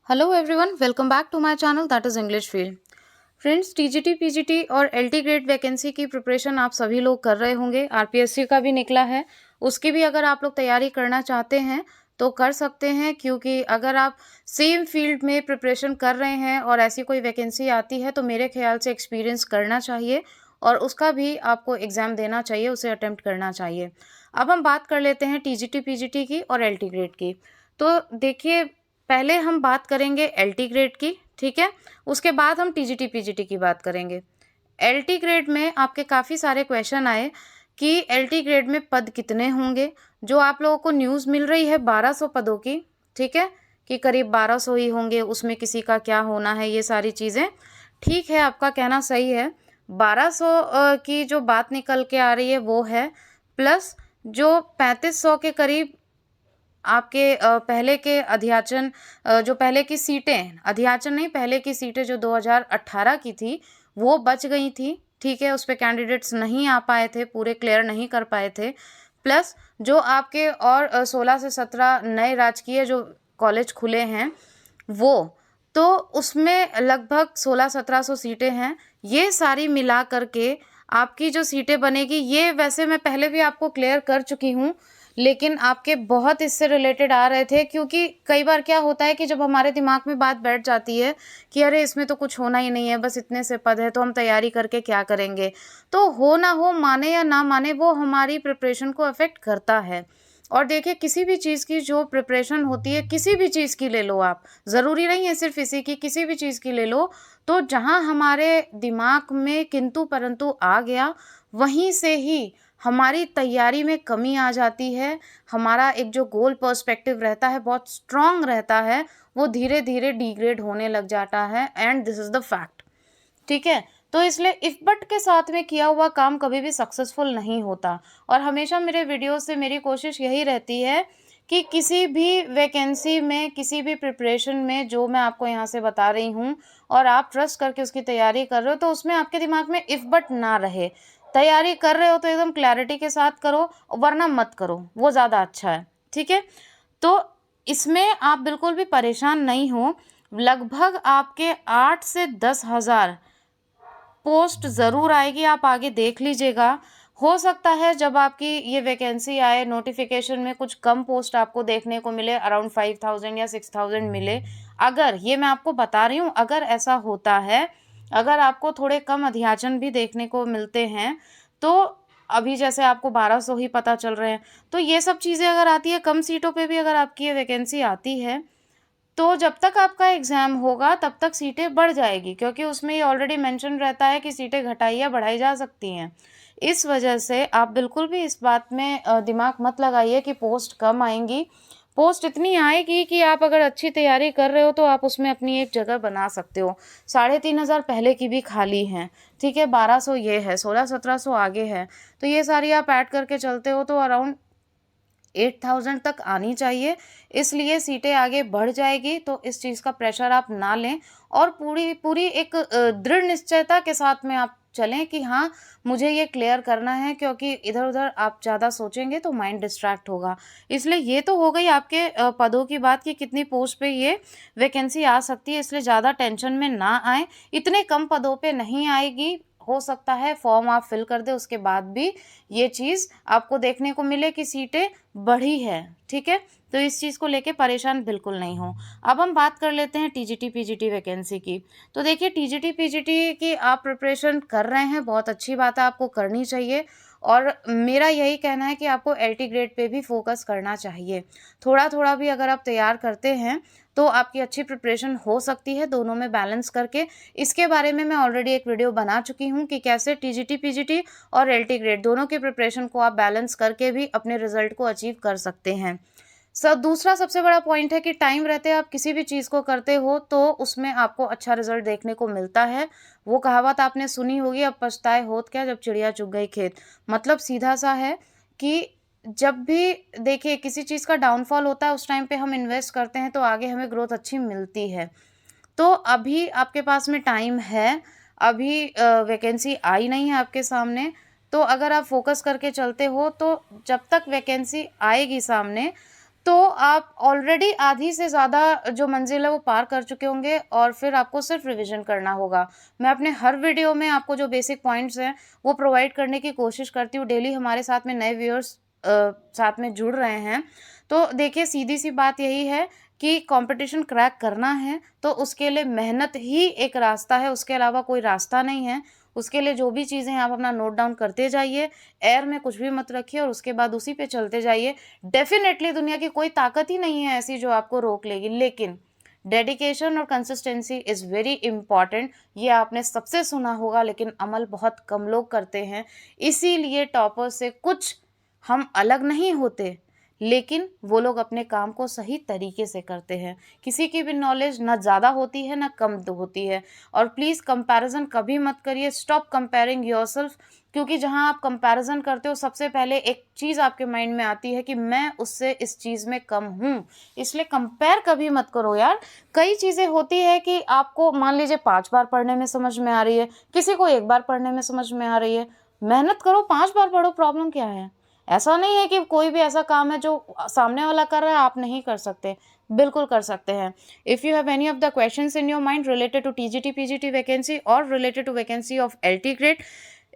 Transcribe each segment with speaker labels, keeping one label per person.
Speaker 1: Hello everyone, welcome back to my channel that is English field. Friends, TGT PGT और LT grade vacancy की preparation आप सभी लोग कर रहे होंगे। आरपीएससी का भी निकला है, उसकी भी अगर आप लोग तैयारी करना चाहते हैं तो कर सकते हैं, क्योंकि अगर आप सेम फील्ड में प्रिपरेशन कर रहे हैं और ऐसी कोई वैकेंसी आती है तो मेरे ख्याल से एक्सपीरियंस करना चाहिए और उसका भी आपको एग्ज़ाम देना चाहिए, उसे अटेम्प्ट करना चाहिए। अब हम बात कर लेते हैं टीजीटी पीजीटी की और एलटी ग्रेड की। तो देखिए, पहले हम बात करेंगे एलटी ग्रेड की, ठीक है। उसके बाद हम टीजीटी पीजीटी की बात करेंगे। एलटी ग्रेड में आपके काफ़ी सारे क्वेश्चन आए कि एलटी ग्रेड में पद कितने होंगे। जो आप लोगों को न्यूज़ मिल रही है 1200 पदों की, ठीक है, कि करीब 1200 ही होंगे, उसमें किसी का क्या होना है, ये सारी चीज़ें ठीक है, आपका कहना सही है। 1200 की जो बात निकल के आ रही है वो है, प्लस जो 3500 के करीब आपके पहले के अध्याचन, जो पहले की सीटें, अध्याचन नहीं, पहले की सीटें जो 2018 की थी वो बच गई थी, ठीक है। उस पर कैंडिडेट्स नहीं आ पाए थे, पूरे क्लियर नहीं कर पाए थे। प्लस जो आपके और 16 से 17 नए राजकीय जो कॉलेज खुले हैं वो, तो उसमें लगभग 1600-1700 सीटें हैं। ये सारी मिला करके आपकी जो सीटें बनेगी, ये वैसे मैं पहले भी आपको क्लियर कर चुकी हूँ, लेकिन आपके बहुत इससे रिलेटेड आ रहे थे, क्योंकि कई बार क्या होता है कि जब हमारे दिमाग में बात बैठ जाती है कि अरे इसमें तो कुछ होना ही नहीं है, बस इतने से पद है तो हम तैयारी करके क्या करेंगे। तो हो ना हो, माने या ना माने, वो हमारी प्रिपरेशन को अफेक्ट करता है। और देखिए, किसी भी चीज़ की जो प्रिपरेशन होती है, किसी भी चीज़ की ले लो आप, ज़रूरी नहीं है सिर्फ इसी की, किसी भी चीज़ की ले लो, तो जहाँ हमारे दिमाग में किंतु परंतु आ गया, वहीं से ही हमारी तैयारी में कमी आ जाती है। हमारा एक जो गोल पर्सपेक्टिव रहता है, बहुत स्ट्रॉन्ग रहता है, वो धीरे धीरे डिग्रेड होने लग जाता है, and this is the fact, ठीक है। तो इसलिए इफ बट के साथ में किया हुआ काम कभी भी सक्सेसफुल नहीं होता। और हमेशा मेरे वीडियो से मेरी कोशिश यही रहती है कि किसी भी वैकेंसी में, किसी भी प्रिपरेशन में जो मैं आपको यहाँ से बता रही हूँ और आप ट्रस्ट करके उसकी तैयारी कर रहे हो, तो उसमें आपके दिमाग में इफ बट ना रहे। तैयारी कर रहे हो तो एकदम क्लैरिटी के साथ करो, वरना मत करो, वो ज़्यादा अच्छा है, ठीक है। तो इसमें आप बिल्कुल भी परेशान नहीं हो। लगभग आपके 8 से 10,000 पोस्ट ज़रूर आएगी, आप आगे देख लीजिएगा। हो सकता है जब आपकी ये वैकेंसी आए, नोटिफिकेशन में कुछ कम पोस्ट आपको देखने को मिले, अराउंड 5,000 या 6,000 मिले। अगर, ये मैं आपको बता रही हूँ, अगर ऐसा होता है, अगर आपको थोड़े कम अध्याचन भी देखने को मिलते हैं, तो अभी जैसे आपको 1200 ही पता चल रहे हैं, तो ये सब चीज़ें अगर आती है, कम सीटों पे भी अगर आपकी ये वैकेंसी आती है, तो जब तक आपका एग्ज़ाम होगा तब तक सीटें बढ़ जाएगी, क्योंकि उसमें ये ऑलरेडी मेंशन रहता है कि सीटें घटाई या बढ़ाई जा सकती हैं। इस वजह से आप बिल्कुल भी इस बात में दिमाग मत लगाइए कि पोस्ट कम आएंगी। पोस्ट इतनी आएगी कि आप अगर अच्छी तैयारी कर रहे हो तो आप उसमें अपनी एक जगह बना सकते हो। 3,500 पहले की भी खाली हैं, ठीक है, 1200 ये है, 1600-1700 आगे है, तो ये सारी आप ऐड करके चलते हो तो अराउंड 8,000 तक आनी चाहिए। इसलिए सीटें आगे बढ़ जाएगी, तो इस चीज़ का प्रेशर आप ना लें और पूरी पूरी एक दृढ़ निश्चयता के साथ में आप चलें कि हाँ, मुझे ये क्लियर करना है, क्योंकि इधर उधर आप ज़्यादा सोचेंगे तो माइंड डिस्ट्रैक्ट होगा। इसलिए ये तो हो गई आपके पदों की बात कि कितनी पोस्ट पे ये वैकेंसी आ सकती है, इसलिए ज़्यादा टेंशन में ना आए। इतने कम पदों पे नहीं आएगी, हो सकता है फॉर्म आप फिल कर दे, उसके बाद भी ये चीज़ आपको देखने को मिले कि सीटें बढ़ी है, ठीक है। तो इस चीज़ को लेके परेशान बिल्कुल नहीं हो। अब हम बात कर लेते हैं टीजीटी पीजीटी वैकेंसी की। तो देखिए, टीजीटी पीजीटी की आप प्रिपरेशन कर रहे हैं, बहुत अच्छी बात है, आपको करनी चाहिए। और मेरा यही कहना है कि आपको एलटी ग्रेड पे भी फोकस करना चाहिए। थोड़ा थोड़ा भी अगर आप तैयार करते हैं तो आपकी अच्छी प्रिपरेशन हो सकती है, दोनों में बैलेंस करके। इसके बारे में मैं ऑलरेडी एक वीडियो बना चुकी हूँ कि कैसे टीजीटी पीजीटी और एलटी ग्रेड दोनों की प्रिपरेशन को आप बैलेंस करके भी अपने रिजल्ट को अचीव कर सकते हैं। दूसरा सबसे बड़ा पॉइंट है कि टाइम रहते आप किसी भी चीज़ को करते हो तो उसमें आपको अच्छा रिजल्ट देखने को मिलता है। वो कहावत आपने सुनी होगी, अब पछताए होत क्या जब चिड़िया चुग गई खेत। मतलब सीधा सा है कि जब भी देखिए किसी चीज़ का डाउनफॉल होता है, उस टाइम पे हम इन्वेस्ट करते हैं तो आगे हमें ग्रोथ अच्छी मिलती है। तो अभी आपके पास में टाइम है, अभी वैकेंसी आई नहीं है आपके सामने, तो अगर आप फोकस करके चलते हो तो जब तक वैकेंसी आएगी सामने, तो आप ऑलरेडी आधी से ज़्यादा जो मंजिल है वो पार कर चुके होंगे और फिर आपको सिर्फ रिवीजन करना होगा। मैं अपने हर वीडियो में आपको जो बेसिक पॉइंट्स हैं वो प्रोवाइड करने की कोशिश करती हूँ। डेली हमारे साथ में नए व्यूअर्स साथ में जुड़ रहे हैं। तो देखिए, सीधी सी बात यही है कि कंपटीशन क्रैक करना है तो उसके लिए मेहनत ही एक रास्ता है, उसके अलावा कोई रास्ता नहीं है। उसके लिए जो भी चीज़ें हैं आप अपना नोट डाउन करते जाइए, एयर में कुछ भी मत रखिए और उसके बाद उसी पे चलते जाइए। डेफिनेटली दुनिया की कोई ताकत ही नहीं है ऐसी जो आपको रोक लेगी, लेकिन डेडिकेशन और कंसिस्टेंसी इज़ वेरी इंपॉर्टेंट। ये आपने सबसे सुना होगा, लेकिन अमल बहुत कम लोग करते हैं। इसीलिए टॉपर से कुछ हम अलग नहीं होते, लेकिन वो लोग अपने काम को सही तरीके से करते हैं। किसी की भी नॉलेज ना ज़्यादा होती है ना कम होती है। और प्लीज़ कंपैरिजन कभी मत करिए। स्टॉप कंपेयरिंग योरसेल्फ, क्योंकि जहाँ आप कंपैरिजन करते हो सबसे पहले एक चीज़ आपके माइंड में आती है कि मैं उससे इस चीज़ में कम हूँ, इसलिए कंपेयर कभी मत करो यार। कई चीज़ें होती है कि आपको मान लीजिए 5 बार पढ़ने में समझ में आ रही है, किसी को 1 बार पढ़ने में समझ में आ रही है। मेहनत करो, 5 बार पढ़ो, प्रॉब्लम क्या है? ऐसा नहीं है कि कोई भी ऐसा काम है जो सामने वाला कर रहा है आप नहीं कर सकते, बिल्कुल कर सकते हैं। If you have any of the questions in your mind related to TGT PGT vacancy और related to vacancy of LT grade,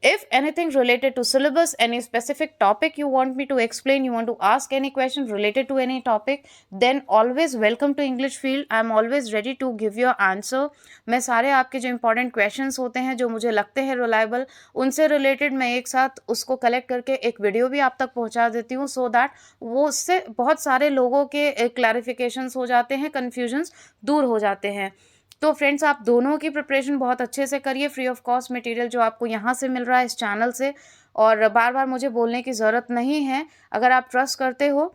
Speaker 1: if anything related to syllabus, any specific topic you want me to explain, you want to ask any question related to any topic, then always welcome to English Field. I am always ready to give your answer. मैं सारे आपके जो important questions होते हैं जो मुझे लगते हैं reliable, उनसे related मैं एक साथ उसको collect करके एक वीडियो भी आप तक पहुंचा देती हूँ, so that वो उससे बहुत सारे लोगों के clarifications हो जाते हैं, confusions दूर हो जाते हैं। तो फ्रेंड्स, आप दोनों की प्रिपरेशन बहुत अच्छे से करिए। फ्री ऑफ कॉस्ट मटेरियल जो आपको यहाँ से मिल रहा है इस चैनल से, और बार बार मुझे बोलने की ज़रूरत नहीं है। अगर आप ट्रस्ट करते हो,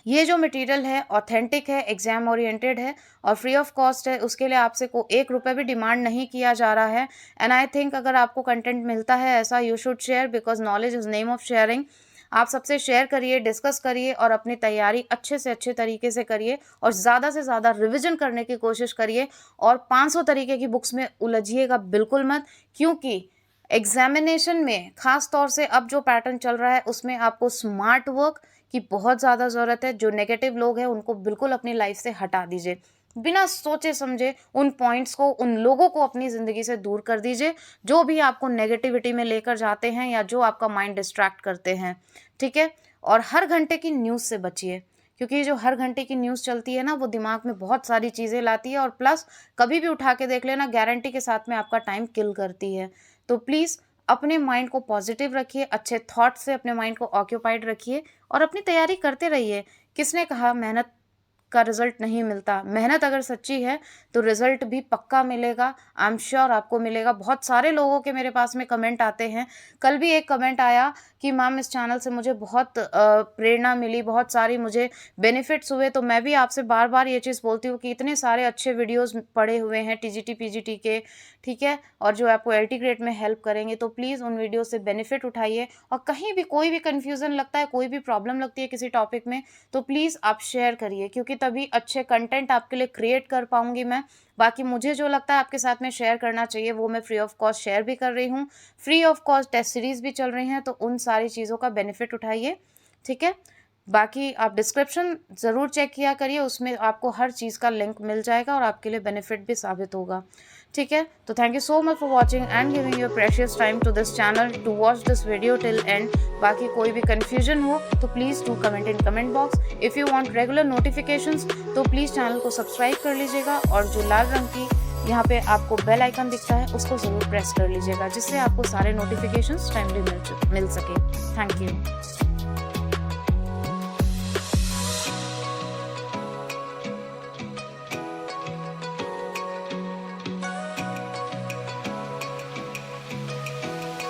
Speaker 1: ये जो मटेरियल है ऑथेंटिक है, एग्जाम ओरिएंटेड है और फ्री ऑफ कॉस्ट है, उसके लिए आपसे को 1 रुपये भी डिमांड नहीं किया जा रहा है। एंड आई थिंक अगर आपको कंटेंट मिलता है ऐसा, you should share, because knowledge is name of sharing. आप सबसे शेयर करिए, डिस्कस करिए और अपनी तैयारी अच्छे से अच्छे तरीके से करिए और ज़्यादा से ज़्यादा रिवीजन करने की कोशिश करिए। और 500 तरीके की बुक्स में उलझिएगा बिल्कुल मत, क्योंकि एग्जामिनेशन में ख़ास तौर से अब जो पैटर्न चल रहा है उसमें आपको स्मार्ट वर्क की बहुत ज़्यादा ज़रूरत है। जो नेगेटिव लोग हैं उनको बिल्कुल अपनी लाइफ से हटा दीजिए, बिना सोचे समझे उन पॉइंट्स को, उन लोगों को अपनी ज़िंदगी से दूर कर दीजिए जो भी आपको नेगेटिविटी में लेकर जाते हैं या जो आपका माइंड डिस्ट्रैक्ट करते हैं, ठीक है। और हर घंटे की न्यूज़ से बचिए, क्योंकि जो हर घंटे की न्यूज़ चलती है ना, वो दिमाग में बहुत सारी चीज़ें लाती है और प्लस कभी भी उठा के देख लेना, गारंटी के साथ में आपका टाइम किल करती है। तो प्लीज़ अपने माइंड को पॉजिटिव रखिए, अच्छे थॉट से अपने माइंड को ऑक्यूपाइड रखिए और अपनी तैयारी करते रहिए। किसने कहा मेहनत का रिजल्ट नहीं मिलता? मेहनत अगर सच्ची है तो रिजल्ट भी पक्का मिलेगा, आई एम श्योर आपको मिलेगा। बहुत सारे लोगों के मेरे पास में कमेंट आते हैं। कल भी एक कमेंट आया कि मैम इस चैनल से मुझे बहुत प्रेरणा मिली, बहुत सारी मुझे बेनिफिट्स हुए। तो मैं भी आपसे बार बार ये चीज़ बोलती हूँ कि इतने सारे अच्छे वीडियोस पड़े हुए हैं टीजीटी पीजीटी के, ठीक है, और जो आपको एलटी ग्रेड में हेल्प करेंगे, तो प्लीज़ उन वीडियो से बेनिफिट उठाइए। और कहीं भी कोई भी कन्फ्यूज़न लगता है, कोई भी प्रॉब्लम लगती है किसी टॉपिक में, तो प्लीज़ आप शेयर करिए, क्योंकि तभी अच्छे कंटेंट आपके लिए क्रिएट कर पाऊँगी मैं। बाकी मुझे जो लगता है आपके साथ में शेयर करना चाहिए वो मैं फ्री ऑफ कॉस्ट शेयर भी कर रही हूँ। Free of cost test series भी चल रही हैं, तो उन सारी चीज़ों का बेनिफिट उठाइए, ठीक है। बाकी आप डिस्क्रिप्शन ज़रूर चेक किया करिए, उसमें आपको हर चीज़ का लिंक मिल जाएगा और आपके लिए बेनिफिट भी साबित होगा, ठीक है। तो thank you so much for watching and giving your precious time to this channel to watch this video till end. बाकी कोई भी कन्फ्यूजन हो तो please do comment in comment box. If you want regular notifications तो please channel को subscribe कर लीजिएगा और जो लाल रंग की यहाँ पे आपको बेल आइकन दिखता है उसको ज़रूर प्रेस कर लीजिएगा, जिससे आपको सारे नोटिफिकेशंस टाइमली मिल सके। Thank you.